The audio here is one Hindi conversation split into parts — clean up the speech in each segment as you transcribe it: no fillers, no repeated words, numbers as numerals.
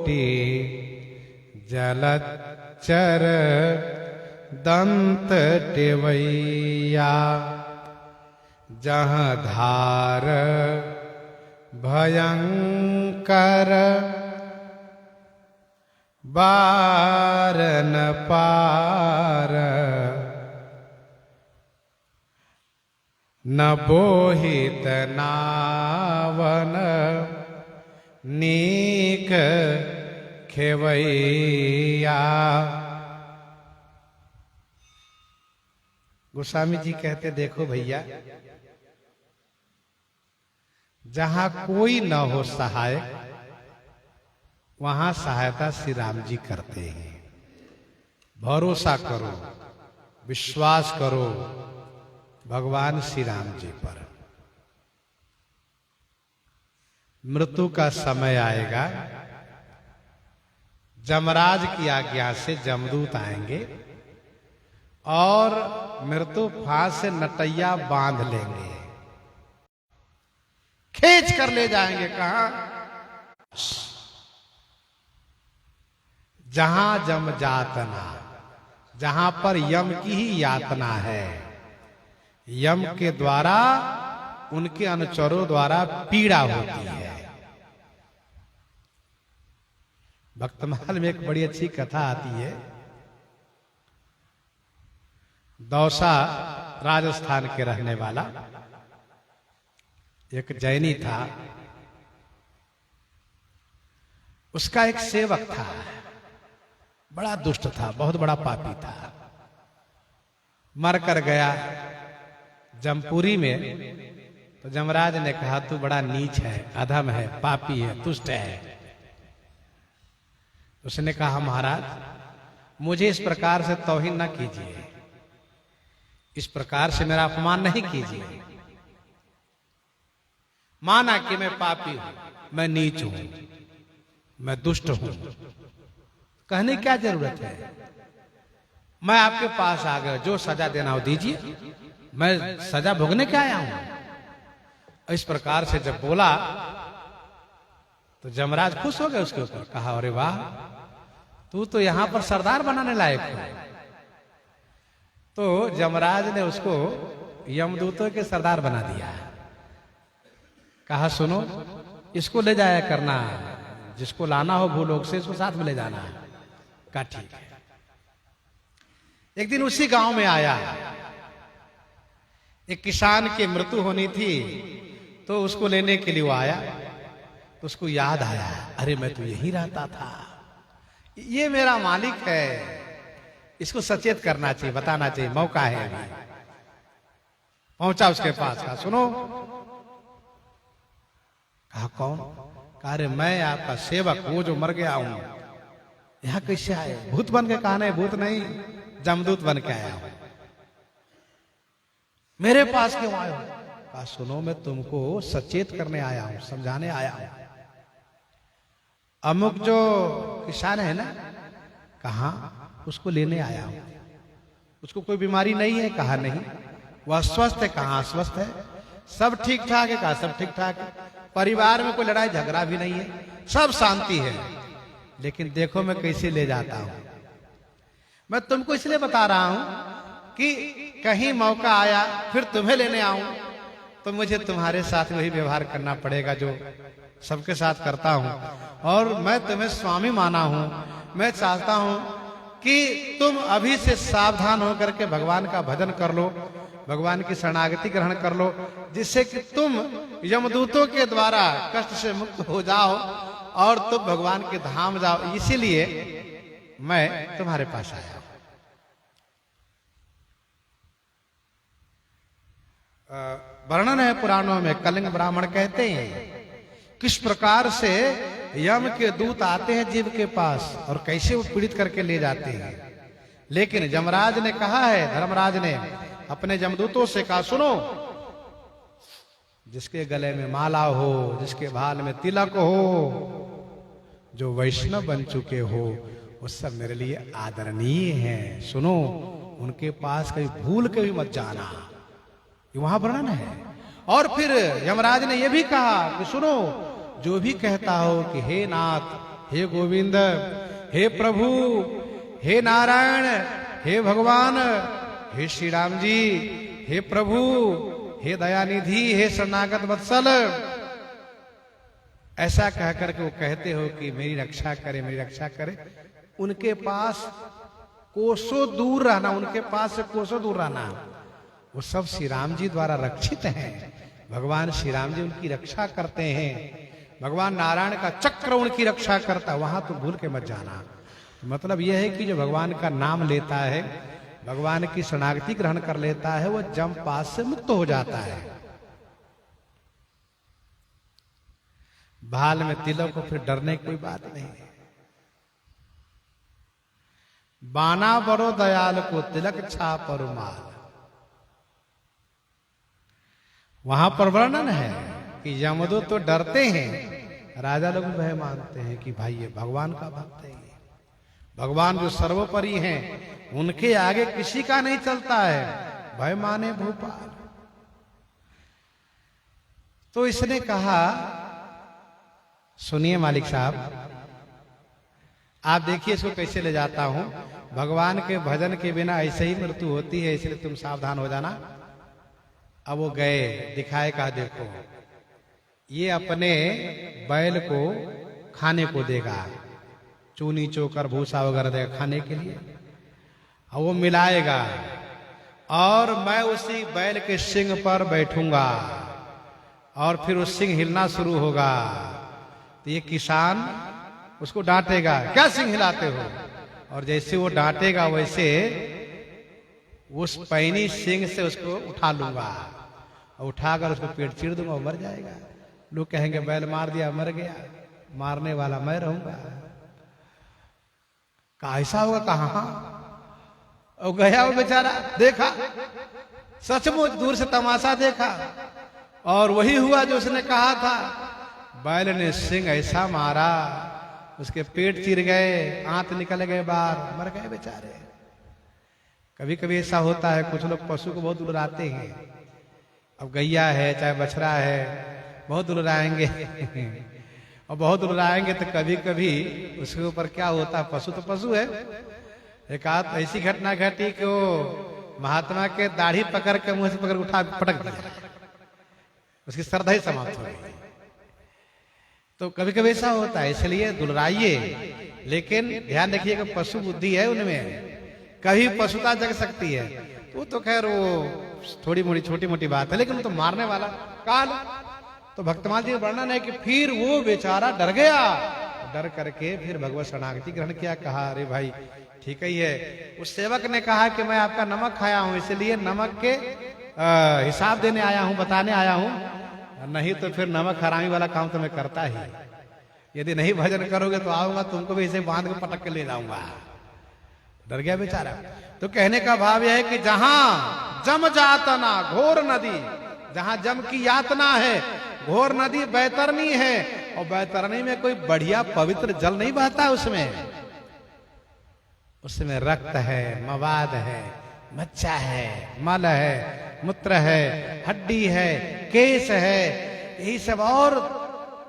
कोटि जलचर दंत टिवैया, जहाँ धार भयंकर बार न पार, न बोहित नावन नीक खेवैया। गोस्वामी जी कहते देखो भैया, जहां कोई न हो सहायक वहां सहायता श्री राम जी करते हैं। भरोसा करो, विश्वास करो भगवान श्री राम जी पर। मृत्यु का समय आएगा, जमराज की आज्ञा से जमदूत आएंगे और मृत्यु फांस से नटैया बांध लेंगे, खींच कर ले जाएंगे। कहां? जहां जम जातना, जहां पर यम की ही यातना है। यम के द्वारा, उनके अनुचरों द्वारा पीड़ा होती है। भक्तमाल में एक बड़ी अच्छी कथा आती है। दौसा राजस्थान के रहने वाला एक जैनी था। उसका एक सेवक था, बड़ा दुष्ट था, बहुत बड़ा पापी था। मर कर गया जमपुरी में, तो जमराज ने कहा तू बड़ा नीच है, अधम है, पापी है, दुष्ट है। उसने कहा महाराज मुझे इस प्रकार से तौहीन न कीजिए, इस प्रकार से मेरा अपमान नहीं कीजिए। माना कि मैं पापी हूं, मैं नीच हूं, मैं दुष्ट हूं, कहने क्या जरूरत है? मैं आपके पास आ गया, जो सजा देना हो दीजिए, मैं सजा भोगने क्या आया हूं। इस प्रकार से जब बोला तो जमराज खुश हो गए उसके ऊपर। कहा अरे वाह, तू तो यहां पर सरदार बनाने लायक है। तो जमराज ने उसको यमदूतों के सरदार बना दिया। कहा सुनो, इसको ले जाया करना, जिसको लाना हो भूलोक से इसको साथ में ले जाना। कहा ठीक है। एक दिन उसी गांव में आया, एक किसान की मृत्यु होनी थी, तो उसको लेने के लिए वो आया। तो उसको याद आया, अरे मैं तो यहीं रहता था, ये मेरा मालिक है, इसको सचेत करना चाहिए, बताना चाहिए, मौका है अभी। पहुंचा उसके पास, कहा सुनो। कहा कौन? कहा अरे मैं आपका सेवक, वो जो मर गया हूं। यहां कैसे आए? भूत बन के? कहा नहीं, भूत नहीं, जमदूत बन के आया हूं। मेरे पास क्यों आए हो? कहा सुनो, मैं तुमको सचेत करने आया हूं, समझाने आया हूं। अमुक जो किसान है ना, कहा उसको लेने आया हूं। उसको कोई बीमारी नहीं है? कहा नहीं। वह स्वस्थ है? कहा स्वस्थ है। सब ठीक ठाक है? कहा सब ठीक ठाक है। परिवार में कोई लड़ाई झगड़ा भी नहीं है, सब शांति है। लेकिन देखो मैं कैसे ले जाता हूं। मैं तुमको इसलिए बता रहा हूं कि कहीं मौका आया फिर तुम्हें लेने आऊं तो मुझे तुम्हारे साथ वही व्यवहार करना पड़ेगा जो सबके साथ करता हूं। और मैं तुम्हें स्वामी माना हूं। मैं चाहता हूं कि तुम अभी से सावधान होकर के भगवान का भजन कर लो, भगवान की शरणागति ग्रहण कर लो, जिससे कि तुम यमदूतों के द्वारा कष्ट से मुक्त हो जाओ और तुम भगवान के धाम जाओ। इसीलिए मैं तुम्हारे पास आया। वर्णन है पुराणों में, कलिंग ब्राह्मण कहते हैं किस प्रकार से यम के दूत आते हैं जीव के पास और कैसे वो पीड़ित करके ले जाते हैं। लेकिन यमराज ने कहा है, धर्मराज ने अपने जमदूतों से कहा सुनो, जिसके गले में माला हो, जिसके भाल में तिलक हो, जो वैष्णव बन चुके हो, वो सब मेरे लिए आदरणीय हैं। सुनो, उनके पास कहीं भूल के भी मत जाना। वहां वर्णन है। और फिर यमराज ने यह भी कहा कि सुनो, जो भी कहता हो कि हे नाथ हे गोविंद, हे प्रभु, हे नारायण, हे भगवान, हे श्री राम जी, हे प्रभु, हे दयानिधि, हे शरणागत वत्सल, ऐसा कह करके वो कहते हो कि मेरी रक्षा करे, मेरी रक्षा करे। उनके पास कोसों दूर रहना, उनके पास से कोसों दूर रहना। वो सब श्री राम जी द्वारा रक्षित हैं। भगवान श्री राम जी उनकी रक्षा करते हैं। भगवान नारायण का चक्र उनकी रक्षा करता, वहां तो भूल के मत जाना। मतलब यह है कि जो भगवान का नाम लेता है, भगवान की शरणागति ग्रहण कर लेता है, वो जम पास से मुक्त हो जाता है। भाल में तिलक को फिर डरने की कोई बात नहीं है। बाना बड़ो दयाल को तिलक छाप और माल। वहां पर वर्णन है कि यमदूत तो डरते हैं, राजा लोग भय मानते हैं कि भाई ये भगवान का भक्त है। भगवान जो सर्वोपरि हैं, उनके आगे किसी का नहीं चलता है। भय माने भूपाल। तो इसने कहा, सुनिए मालिक साहब, आप देखिए इसको कैसे ले जाता हूं। भगवान के भजन के बिना ऐसे ही मृत्यु होती है, इसलिए तुम सावधान हो जाना। अब वो गए, दिखाए कहा देखो ये अपने बैल को खाने को देगा, चूनी चोकर भूसा वगैरह देगा खाने के लिए, और वो मिलाएगा, और मैं उसी बैल के सिंग पर बैठूंगा और फिर वो सिंग हिलना शुरू होगा। तो ये किसान उसको डांटेगा, क्या सिंग हिलाते हो? और जैसे वो डांटेगा वैसे उस पैनी सिंग से उसको उठा लूंगा, और उठाकर उसको पेट चीर दूंगा, वो मर जाएगा। लोग कहेंगे बैल मार दिया, मर गया, मारने वाला मैं रहूंगा। कहा ऐसा होगा? कहा और गया वो बेचारा, देखा, सचमुच दूर से तमाशा देखा, और वही हुआ जो उसने कहा था। बैल ने सिंह ऐसा मारा, उसके पेट चिर गए, आंत निकल गए बाहर, मर गए बेचारे। कभी कभी ऐसा होता है, कुछ लोग पशु को बहुत दुलराते हैं। अब गैया है चाहे बछड़ा है, बहुत दुलराएंगे और बहुत दुलराएंगे तो कभी कभी उसके ऊपर क्या होता है, पशु तो पशु है। एक आध ऐसी घटना घटी कि वो महात्मा के दाढ़ी पकड़ के मुंह से पकड़ उठा पटक दिया, उसकी श्रद्धा ही समाप्त हो गई। तो कभी कभी ऐसा होता है, इसलिए दुलराइए, लेकिन ध्यान रखिए कि पशु बुद्धि है उनमें, कभी पशुता जग सकती है। तो खैर वो थोड़ी मोटी छोटी मोटी बात है, लेकिन तो मारने वाला काल। तो भक्तमाल जी का वर्णन है कि फिर वो बेचारा डर गया, डर करके फिर भगवत शरणागति ग्रहण किया। कहा अरे भाई ठीक ही है। उस सेवक ने कहा कि मैं आपका नमक खाया हूं, इसलिए नमक के हिसाब देने आया हूं, बताने आया हूं, नहीं तो फिर नमक हरामी वाला काम तो मैं करता ही। यदि नहीं भजन करोगे तो आऊंगा, तुमको भी इसे बांध के पटक के ले जाऊंगा। डर गया बेचारा। तो कहने का भाव यह है कि जहां जम जातना घोर नदी, जहां जम की यातना है, घोर नदी बैतरनी है, और बैतरनी में कोई बढ़िया पवित्र जल नहीं बहता, उसमें रक्त है, मवाद है, मच्छा है, मल है, मूत्र है, हड्डी है, केस है, यही सब, और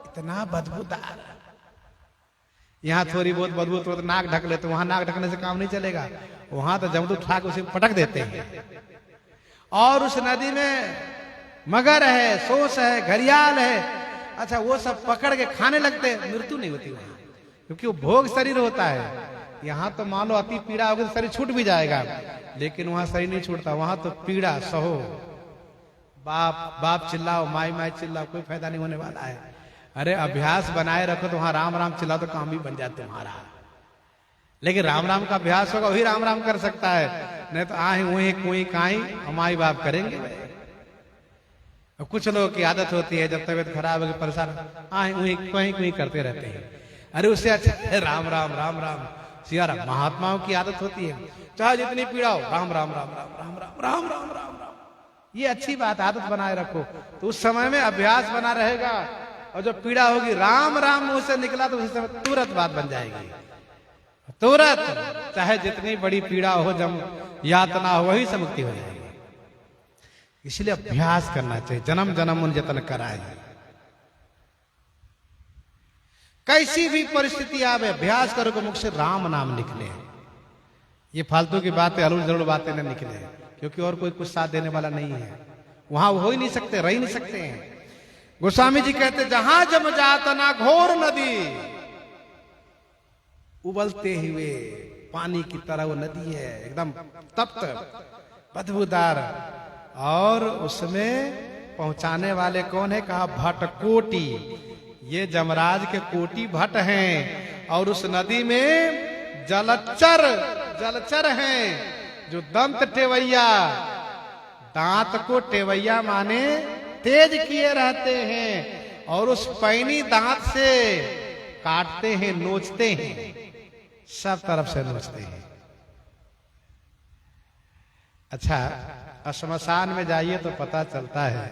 इतना बदबूदार। यहाँ थोड़ी बहुत बदबू तो नाक ढक लेते, वहां नाक ढकने से काम नहीं चलेगा, वहां तो जमदू उठा के उसे पटक देते हैं। और उस नदी में मगर है, सोस है, घड़ियाल है, अच्छा वो सब पकड़ के खाने लगते, मृत्यु नहीं होती वहां, क्योंकि वो भोग शरीर होता है। यहाँ तो मान लो अति पीड़ा होगी तो शरीर छूट भी जाएगा, लेकिन वहां शरीर नहीं छूटता, वहां तो पीड़ा सहो, बाप बाप चिल्लाओ, माई माई चिल्लाओ, कोई फायदा नहीं होने वाला है। अरे अभ्यास बनाए रखो तो वहां राम राम चिल्लाओ तो काम भी बन जाए तुम्हारा। लेकिन राम राम का अभ्यास होगा वही राम राम कर सकता है, नहीं तो आही वही कोई काई हमारी बाप करेंगे। अब कुछ लोगों की आदत होती है, जब तबियत खराब होगी परेशान, आही वही कोई कोई करते रहते हैं। अरे उससे अच्छा राम राम राम राम सिया राम। महात्माओं की आदत होती है, चाहे जितनी पीड़ा हो, राम राम राम राम राम राम राम राम राम राम। ये अच्छी बात, आदत बनाए रखो तो उस समय में अभ्यास बना रहेगा, और जब पीड़ा होगी राम राम मुंह से निकला तो उस समय तुरंत बात बन जाएगी, तुरंत, चाहे जितनी बड़ी पीड़ा हो, जब यातना हो, वही से मुक्ति हो जाएगी। इसलिए अभ्यास करना चाहिए, जन्म जन्म उन जतन कराए। कैसी भी परिस्थिति आवे, अभ्यास करो कि मुख से राम नाम निकले। ये फालतू की बातें, अरुण जरूर बातें न निकले, क्योंकि और कोई कुछ साथ देने वाला नहीं है। वहां हो ही नहीं सकते, रह ही नहीं सकते हैं। गोस्वामी जी कहते जहां जम जाता ना घोर नदी, उबलते हुए पानी की तरह वो नदी है, एकदम तप्त बदबूदार, और उसमें पहुंचाने वाले कौन है? कहा भट्ट कोटि। ये जमराज के कोटि भट्ट हैं, और उस नदी में जलचर हैं, जो दंत टेवैया, दांत को टेवैया माने तेज किए रहते हैं, और उस पैनी दांत से काटते हैं, नोचते हैं, सब तरफ से नोचते हैं। अच्छा, श्मशान में जाइए तो पता चलता है,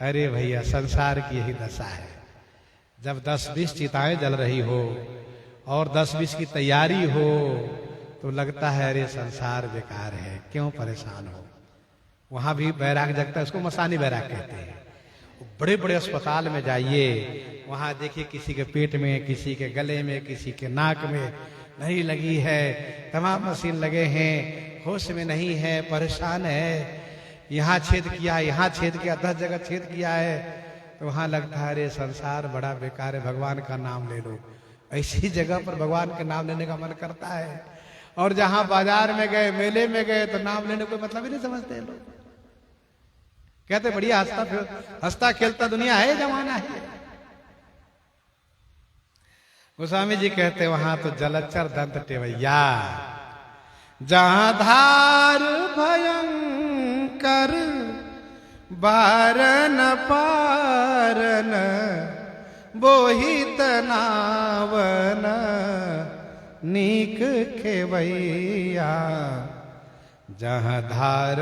अरे भैया संसार की यही दशा है। जब 10-20 चिताएं जल रही हो और 10-20 की तैयारी हो, तो लगता है अरे संसार बेकार है, क्यों परेशान हो। वहां भी बैराग जगता है, उसको मसानी बैराग कहते हैं। बड़े बड़े अस्पताल में जाइए, वहां देखिए किसी के पेट में, किसी के गले में, किसी के नाक में नहीं लगी है, तमाम मशीन लगे हैं, होश में नहीं है, परेशान है, यहाँ छेद किया, यहाँ छेद किया, 10 जगह छेद किया है, तो वहां लगता है अरे संसार बड़ा बेकार है, भगवान का नाम ले लो। ऐसी जगह पर भगवान के नाम लेने का मन करता है। और जहां बाजार में गए, मेले में गए, तो नाम लेने को मतलब ही नहीं समझते लोग। कहते बढ़िया हंसता खेलता दुनिया है, जमाना है। गोस्वामी जी कहते वहां तो जलचर दंत टेवैया, जहां धार भयंकर बारन पारन बोहित नावन नीक खेवैया, जहां धार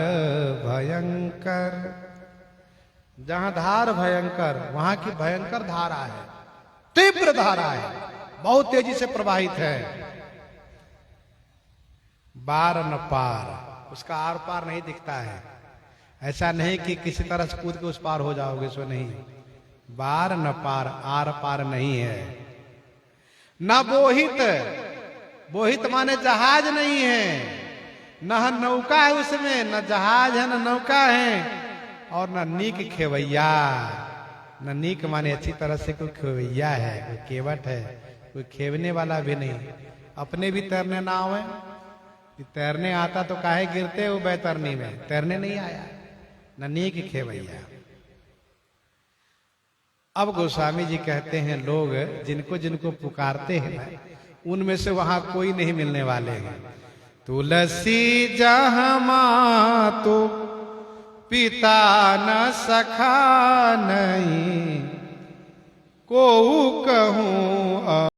भयंकर, जहां धार भयंकर, वहां की भयंकर धारा है, तीव्र धारा है, बहुत तेजी से प्रवाहित है। बार न पार, उसका आर पार नहीं दिखता है। ऐसा नहीं कि किसी तरह से कूद के उस पार हो जाओगे, सो नहीं। बार न पार, आर पार नहीं है। न बोहित, बोहित माने जहाज नहीं है, न नौका है उसमें, न जहाज है न नौका है, और न नीक खेवैया। न नीक माने अच्छी तरह से कोई खेवैया है, कोई केवट है, कोई खेवने वाला भी नहीं। अपने भी तैरने ना आवे, तैरने आता तो काहे गिरते हो बैतरनी में, तैरने नहीं आया। न नीक खेवैया। अब गोस्वामी जी कहते हैं लोग जिनको जिनको पुकारते हैं उनमें से वहां कोई नहीं मिलने वाले हैं। तुलसी जहाँ मातु पिता न सखा नहीं, को कहूँ